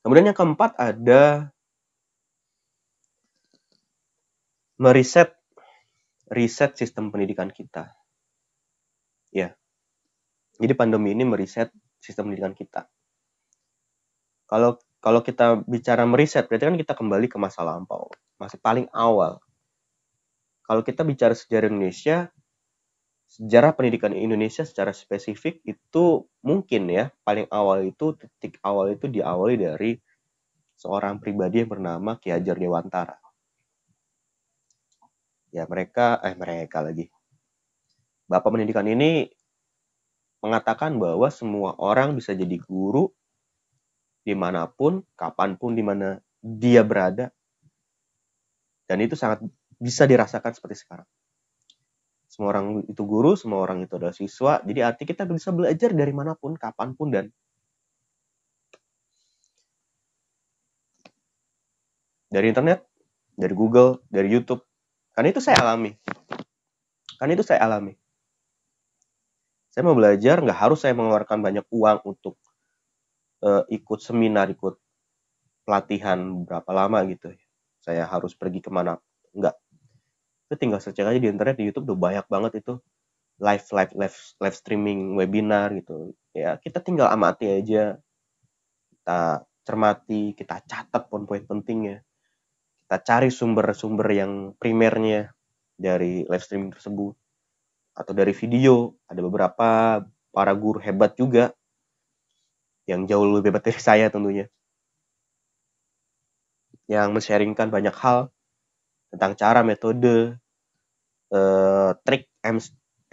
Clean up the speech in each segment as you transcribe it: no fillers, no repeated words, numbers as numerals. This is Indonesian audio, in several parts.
Kemudian yang keempat ada riset sistem pendidikan kita. Ya. Jadi pandemi ini meriset sistem pendidikan kita. Kalau kita bicara meriset, berarti kan kita kembali ke masa lampau, masa paling awal. Kalau kita bicara sejarah Indonesia, sejarah pendidikan Indonesia secara spesifik itu mungkin ya, paling awal itu, titik awal itu diawali dari seorang pribadi yang bernama Ki Hajar Dewantara. Ya, mereka lagi. Bapak pendidikan ini mengatakan bahwa semua orang bisa jadi guru dimanapun, kapanpun, dimana dia berada. Dan itu sangat bisa dirasakan seperti sekarang. Semua orang itu guru, semua orang itu adalah siswa. Jadi arti kita bisa belajar dari manapun, kapanpun, dan dari internet, dari Google, dari YouTube. Karena itu saya alami. Saya mau belajar, nggak harus saya mengeluarkan banyak uang untuk ikut seminar, ikut pelatihan berapa lama gitu. Saya harus pergi kemana. Enggak. Itu tinggal search aja di internet, di YouTube udah banyak banget itu. Live streaming webinar gitu. Ya, kita tinggal amati aja. Kita cermati, kita catat poin-poin pentingnya. Kita cari sumber-sumber yang primernya dari live streaming tersebut. Atau dari video, ada beberapa para guru hebat juga yang jauh lebih hebat dari saya tentunya, yang men-sharingkan banyak hal tentang cara, metode,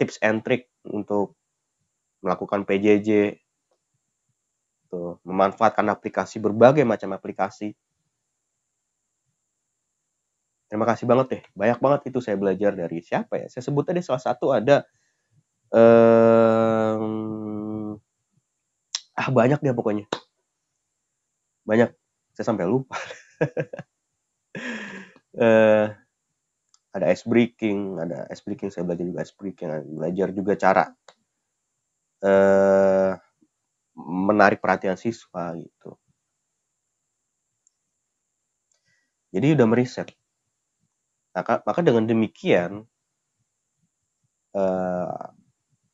tips and trick untuk melakukan PJJ, tuh, memanfaatkan aplikasi, berbagai macam aplikasi. Terima kasih banget deh, banyak banget itu saya belajar dari siapa ya? Saya sebut tadi salah satu ada banyak deh pokoknya. Banyak, saya sampai lupa. Ada ice breaking saya belajar juga ice breaking, belajar juga cara menarik perhatian siswa gitu. Jadi udah meriset. Maka dengan demikian,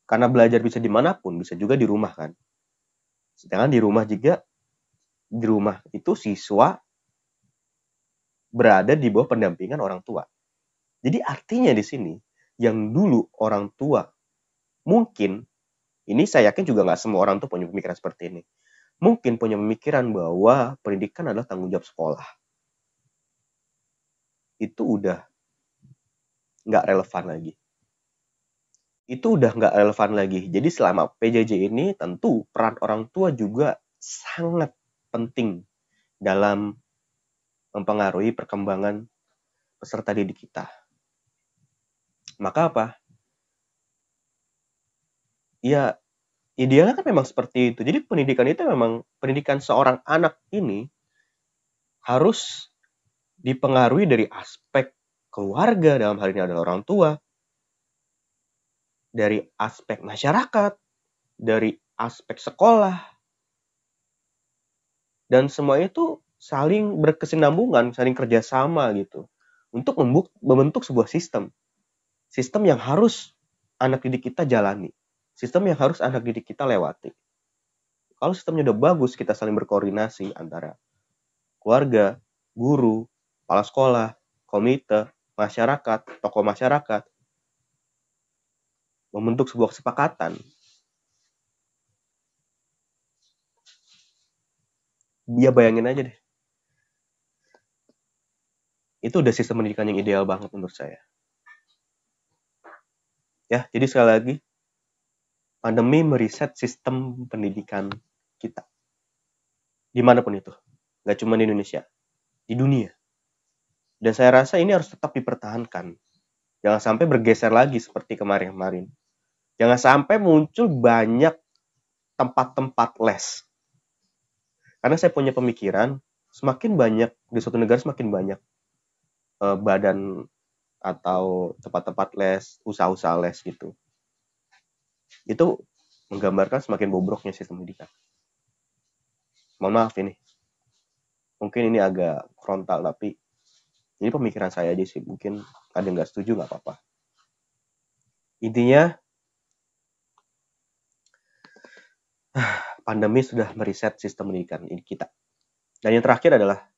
karena belajar bisa dimanapun, bisa juga di rumah kan. Sedangkan di rumah itu siswa berada di bawah pendampingan orang tua. Jadi artinya di sini, yang dulu orang tua mungkin, ini saya yakin juga nggak semua orang tuh punya pemikiran seperti ini. Mungkin punya pemikiran bahwa pendidikan adalah tanggung jawab sekolah. Itu udah nggak relevan lagi. Jadi selama PJJ ini tentu peran orang tua juga sangat penting dalam mempengaruhi perkembangan peserta didik kita. Maka apa? Ya, idealnya kan memang seperti itu. Jadi pendidikan seorang anak ini harus dipengaruhi dari aspek keluarga, dalam hal ini adalah orang tua, dari aspek masyarakat, dari aspek sekolah, dan semua itu saling berkesinambungan, saling kerjasama gitu, untuk membentuk sebuah sistem yang harus anak didik kita jalani, sistem yang harus anak didik kita lewati. Kalau sistemnya udah bagus, kita saling berkoordinasi antara keluarga, guru, kepala sekolah, komite, masyarakat, tokoh masyarakat, membentuk sebuah kesepakatan. Ya bayangin aja deh. Itu udah sistem pendidikan yang ideal banget menurut saya. Ya, jadi sekali lagi, pandemi meriset sistem pendidikan kita. Dimanapun itu. Gak cuma di Indonesia. Di dunia. Dan saya rasa ini harus tetap dipertahankan. Jangan sampai bergeser lagi seperti kemarin-kemarin. Jangan sampai muncul banyak tempat-tempat les. Karena saya punya pemikiran, semakin banyak, di suatu negara semakin banyak badan atau tempat-tempat les, usaha-usaha les gitu. Itu menggambarkan semakin bobroknya sistem pendidikan. Mohon maaf ini. Mungkin ini agak frontal, tapi ini pemikiran saya aja sih. Mungkin ada yang nggak setuju, nggak apa-apa. Intinya, pandemi sudah mereset sistem pendidikan kita. Dan yang terakhir adalah